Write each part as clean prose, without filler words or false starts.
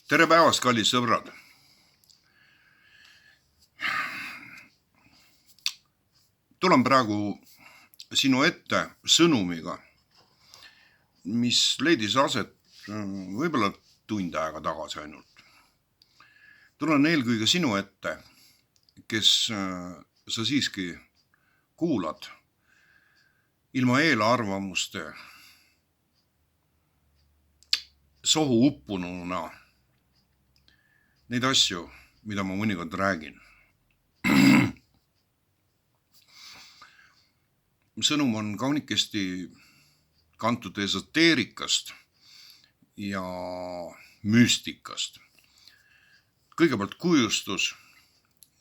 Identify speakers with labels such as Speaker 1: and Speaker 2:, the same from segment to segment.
Speaker 1: Tere päevast, kallis sõbrad! Tulen praegu sinu ette sõnumiga, mis leidis aset võib-olla tund aega tagasi ainult. Tulen eelkõige sinu ette, kes sa siiski kuulad ilma eelarvamuste sohu uppununa neid asju, mida ma mõnikord räägin. Sõnum on kaunikesti kantud esoteerikast ja müstikast. Kõigepealt kujustus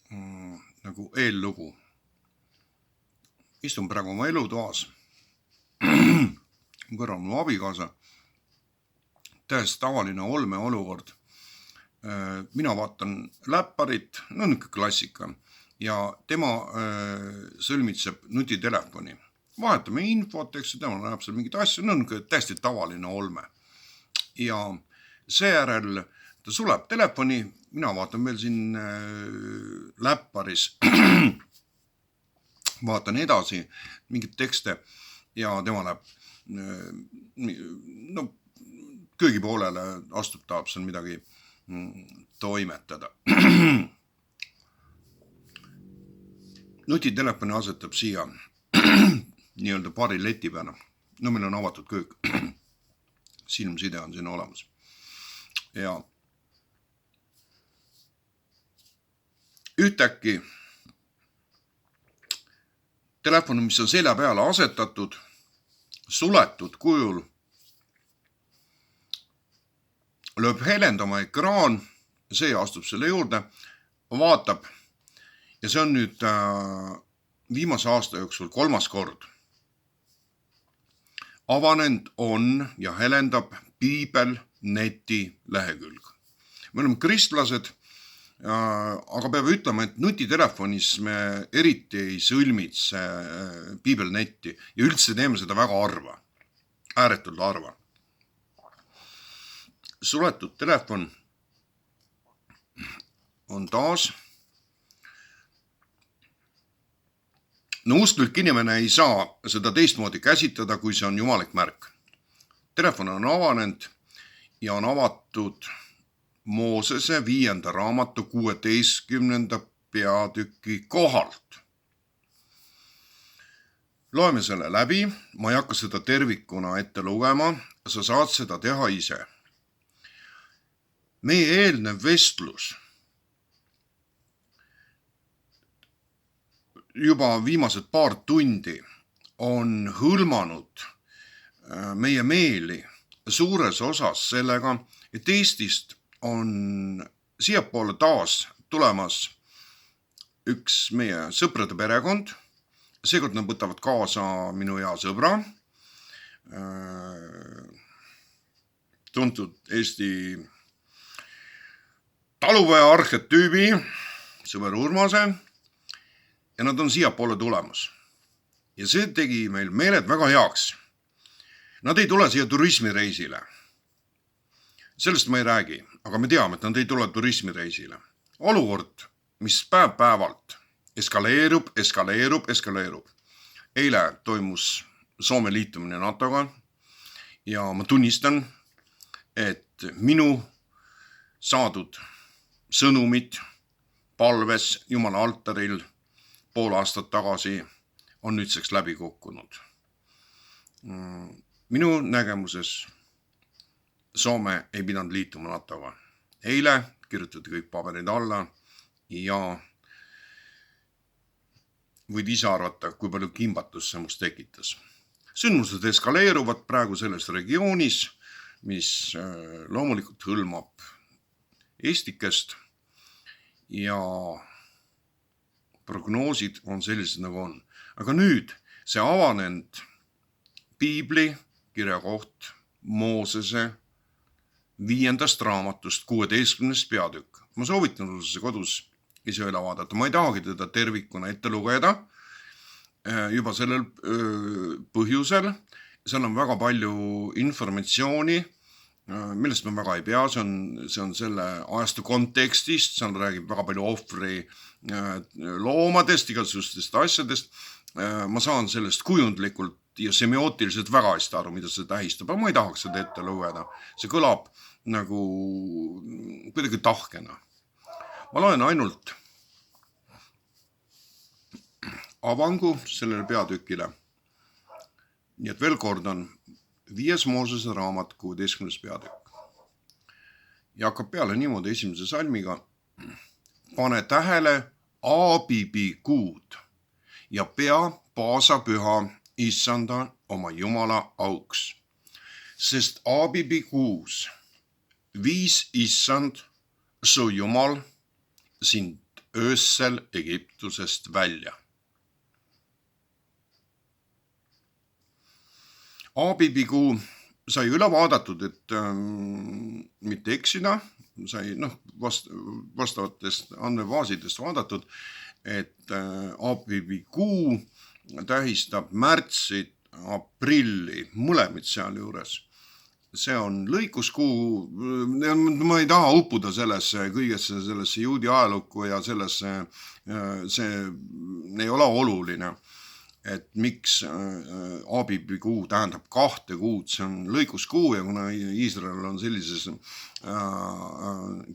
Speaker 1: nagu eellugu. Istun praegu oma elutoas. Kõrval mu abikaasa. Täiesti tavaline olmeolukord. Mina vaatan läpparit, niisugune klassika, ja tema sõlmitseb nutitelefoni. Vahetame infot, eks tema näeb seal mingit asju, niisugune täiesti tavaline olme. Ja seejärel ta suleb telefoni, mina vaatan veel siin läpparis, vaatan edasi mingit tekste ja tema läheb köögi poolele, astub, tahab seal midagi toimetada. Nutitelefoni asetab siia nii-öelda paari leti peale. No meil on avatud köök. Silmside on siin olemas. Ja ühtäkki telefon, mis on selja peale asetatud, suletud kujul, lööb helendama ekraan, see astub selle juurde, vaatab ja see on nüüd viimase aasta jooksul 3. kord. Avanenud on ja helendab Piibel.neti lehekülg. Me oleme kristlased, aga peab ütlema, et nutitelefonis me eriti ei sõlmitse Piibel.netti ja üldse teeme seda väga harva, ääretult harva. Suletud telefon on taas. No usklik inimene ei saa seda teistmoodi käsitleda, kui see on jumalik märk. Telefon on avanenud ja on avatud Moosese 5. raamatu 16. peatüki kohalt. Loeme selle läbi, ma ei hakka seda tervikuna ette lugema, sa saad seda teha ise. Meie eelnev vestlus juba viimased paar tundi on hõlmanud meie meeli suures osas sellega, et Eestist on siiapoole taas tulemas üks meie sõprade perekond. Seekord nad võtavad kaasa minu hea sõbra, tuntud Eesti talupoja arhetüübi, sõber Urmase, ja nad on siiapoole tulemas. Ja see tegi meil meeled väga heaks. Nad ei tule siia turismireisile. Sellest ma ei räägi, aga me teame, et nad ei tule turismireisile. Olukord, mis päev-päevalt eskaleerub. Eile toimus Soome liitumine NATOga ja ma tunnistan, et minu saadud sõnumid palves Jumala altaril pool aastat tagasi on nüüdseks läbi kukkunud. Minu nägemuses Soome ei pidanud liituma NATOga. Eile kirjutati kõik paberid alla ja võid ise arvata, kui palju kimbatust see must tekitas. Sündmused eskaleeruvad praegu selles regioonis, mis loomulikult hõlmab Eestikest ja prognoosid on sellised nagu on. Aga nüüd see avanenud Piibli kirjakoht Moosese 5. raamatust 16. peatükk. Ma soovitan see kodus ise üle vaadata. Ma ei tahagi teda tervikuna ette lugeda juba sellel põhjusel. Seal on väga palju informatsiooni millest me väga ei pea, see on selle ajastu kontekstist, seal räägib väga palju ohvri loomadest, igasugustest asjadest. Ma saan sellest kujundlikult ja semiootiliselt väga hästi aru, mida see tähistab, aga ma ei tahaks seda ette lugeda. See kõlab nagu kuidagi tahkena. Ma loen ainult avangu sellele peatükile. Nii et veel kordan, 5. Moosese raamat 16. peatükk. Ja hakkab peale niimoodi 1. salmiga. Pane tähele Aabibi kuud ja pea paasapüha Issanda oma Jumala auks. Sest Aabibi kuus viis Issand, su Jumal, sind öössel Egiptusest välja. Aabibi kuu sai üle vaadatud, et mitte eksida, sai vastavatest andmebaasidest vaadatud, et Aabibi kuu tähistab märtsit, aprilli, mõlemid seal juures. See on lõikuskuu, ma ei taha uppuda kõigesse sellesse juudi ajalukku ja sellesse, see ei ole oluline, et miks Aabibi kuu tähendab 2 kuud, see on lõikuskuu ja kuna Iisrael on sellises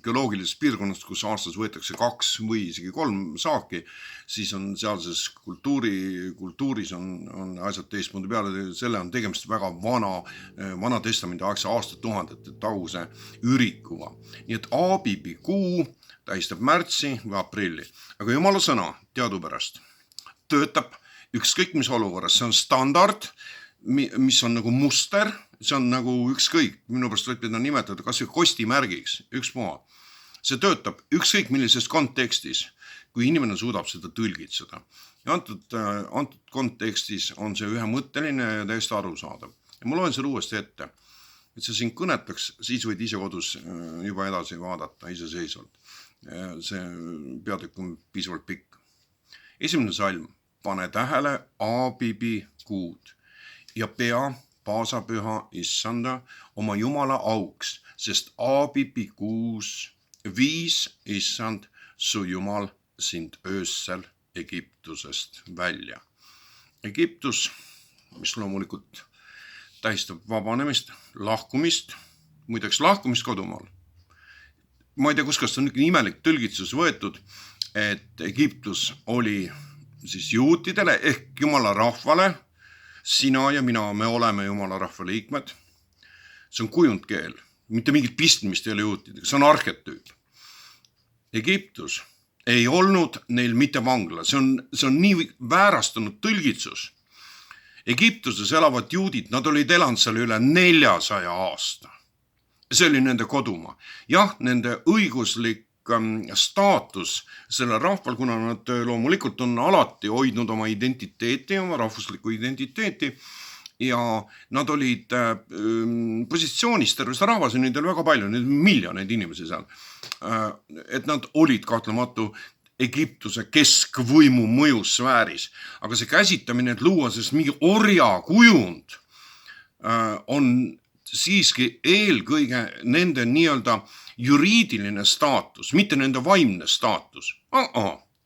Speaker 1: geoloogilises piirkonnas, kus aastas võetakse 2 või isegi 3 saaki, siis on sealses kultuuris on asjad teistmoodi peale, selle on tegemist väga vana testamendi aegse aastatuhandete taguse ürikuga. Nii et Aabibi kuu tähistab märtsi või aprilli, aga Jumala sõna teadupärast töötab ükskõik mis olukorras, see on standard, mis on nagu muster, see on nagu ükskõik, minu pärast võib teda nimetada kas või kostimärgiks, ükspuha. See töötab ükskõik millises kontekstis, kui inimene suudab seda tõlgitseda. Ja antud kontekstis on see ühemõtteline ja täiesti arusaadav. Ja ma loen selle uuesti ette, et see siin kõnetaks, siis võid ise kodus juba edasi vaadata iseseisvalt. See peatükk on piisavalt pikk. 1. salm. Pane tähele Aabibi kuud ja pea paasapüha Issanda oma Jumala auks, sest Aabibi kuus viis Issand, su Jumal, sind öössel Egiptusest välja. Egiptus, mis loomulikult tähistab vabanemist, lahkumist, muideks lahkumist kodumaal. Ma ei tea, kas on niisugune imelik tõlgitsus võetud, et Egiptus oli siis juutidele ehk Jumala rahvale, sina ja mina, me oleme Jumala rahva liikmed. See on kujundkeel, mitte mingit pistmist ei ole juutidega, see on arhetüüp. Egiptus ei olnud neil mitte vangla, see on nii väärastunud tõlgitsus. Egiptuses elavad juudid, nad olid elanud seal üle 400 aasta. See oli nende kodumaa. Jah, nende õiguslik staatus selle rahval, kuna nad loomulikult on alati hoidnud oma identiteeti, oma rahvuslikku identiteeti ja nad olid positsioonis terves rahvas ja nendel väga palju, neid miljoneid inimesi seal, et nad olid kahtlematu Egiptuse keskvõimu mõjusfääris, aga see käsitamine, et luua sest mingi orja kujund on siiski eelkõige nende nii-öelda juriidiline staatus, mitte nende vaimne staatus.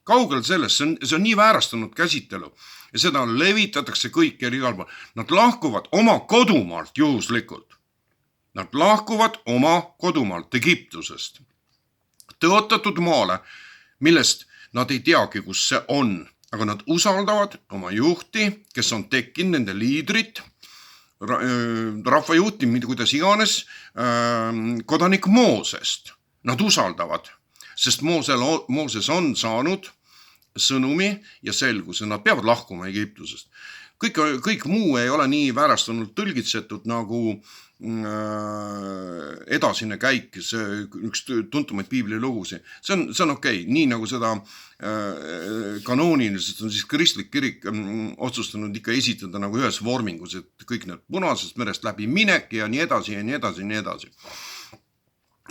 Speaker 1: Kaugel sellest, see on nii väärastunud käsitelu ja seda levitatakse kõikjal igal pool. Nad lahkuvad oma kodumaalt juhuslikult. Nad lahkuvad oma kodumaalt Egiptusest. Tõotatud maale, millest nad ei teagi, kus see on, aga nad usaldavad oma juhti, kes on tekkinud, nende liidrit, rahvajuhti, kuidas iganes, kodanik Moosest. Nad usaldavad, sest Mooses on saanud sõnumi ja selguse, nad peavad lahkuma Egiptusest. Kõik muu ei ole nii väärastunud tõlgitsetud nagu edasine käik, üks tuntumaid piiblilugusi. See on okei, nii nagu seda kanooniliselt on siis kristlik kirik otsustanud ikka esitada nagu ühes vormingus, et kõik need punasest merest läbi minek ja nii edasi ja nii edasi ja nii edasi.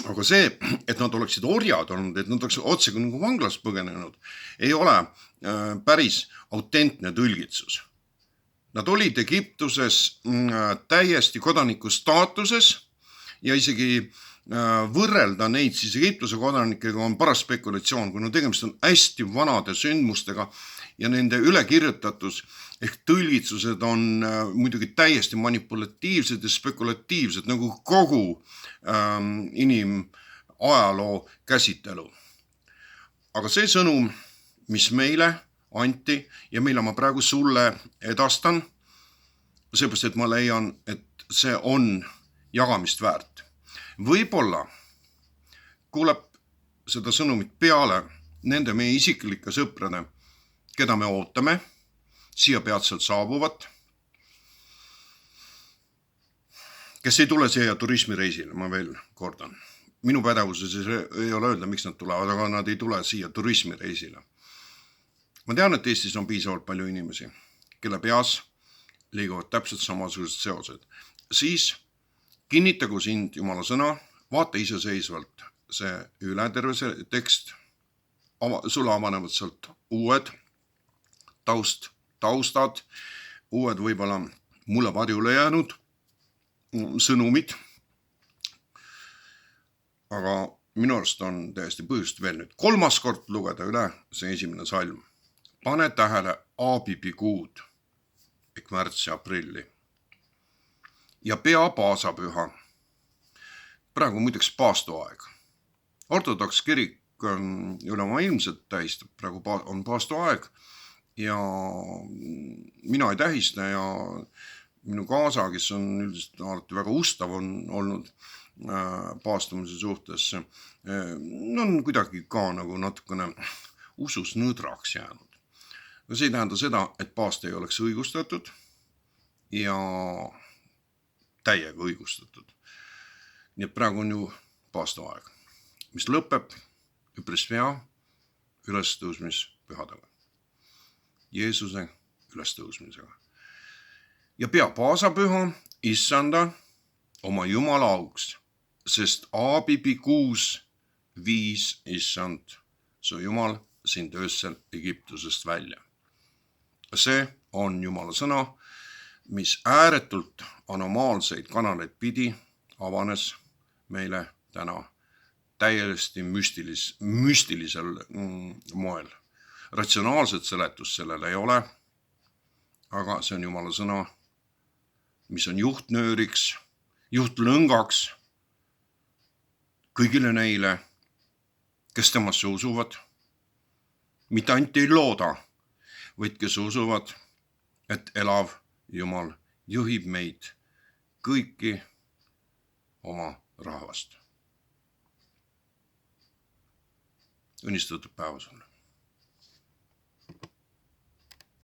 Speaker 1: Aga see, et nad oleksid orjad olnud, et nad oleksid otse nagu vanglas põgenenud, ei ole päris autentne tõlgitsus. Nad olid Egiptuses täiesti kodaniku staatuses ja isegi võrrelda neid siis Egiptuse kodanikega on paras spekulatsioon, kuna tegemist on hästi vanade sündmustega ja nende ülekirjutatus ehk tõlgitsused on muidugi täiesti manipulatiivsed ja spekulatiivsed, nagu kogu inimajaloo käsitelu. Aga see sõnum, mis meile anti ja mille ma praegu sulle edastan, seepärast, et ma leian, et see on jagamist väärt. Võib-olla kuuleb seda sõnumit peale nende meie isiklike sõprade, keda me ootame, siia peatselt saabuvat, kes ei tule siia turismireisile, ma veel kordan. Minu pädevuses ei ole öelda, miks nad tulevad, aga nad ei tule siia turismireisile. Ma tean, et Eestis on piisavalt palju inimesi, kelle peas liiguvad täpselt samasugused seosed. Siis kinnitagu sind Jumala sõna, vaata iseseisvalt see üle terve see tekst, sulle avanevad sealt uued taustad, uued võib-olla mulle varjule jäänud sõnumid, aga minu arust on täiesti põhjust veel nüüd 3. kord lugeda üle see 1. salm. Pane tähele Aabibi kuud ehk märtsi, aprilli ja pea paasapüha. Praegu muideks paastoaeg. Ortodoks kirik üle maailmselt tähistab, praegu on paastoaeg ja mina ei tähista ja minu kaasa, kes on üldiselt alati väga ustav on olnud paastumise suhtes, on kuidagi ka nagu natukene usus nõdraks jäänud. See ei tähenda seda, et paast ei oleks õigustatud ja täiega õigustatud. Nii et praegu on ju paastoaeg, mis lõpeb üpris pea ülestõusmispühadega. Jeesuse ülestõusmisega. Ja pea paasapüha issanda oma Jumala auks, sest Aabibi kuus viis issand, su Jumal sind öösel Egiptusest välja. See on Jumala sõna, mis ääretult anomaalseid kanaleid pidi avanes meile täna täiesti müstilisel moel. Ratsionaalset seletust sellele ei ole, aga see on Jumala sõna, mis on juhtnööriks, juhtlõngaks kõigile neile, kes temasse usuvad, mitte ainult ei looda, vaid kes usuvad, et elav Jumal juhib meid kõiki oma rahvast. Õnnistatud päeva sulle.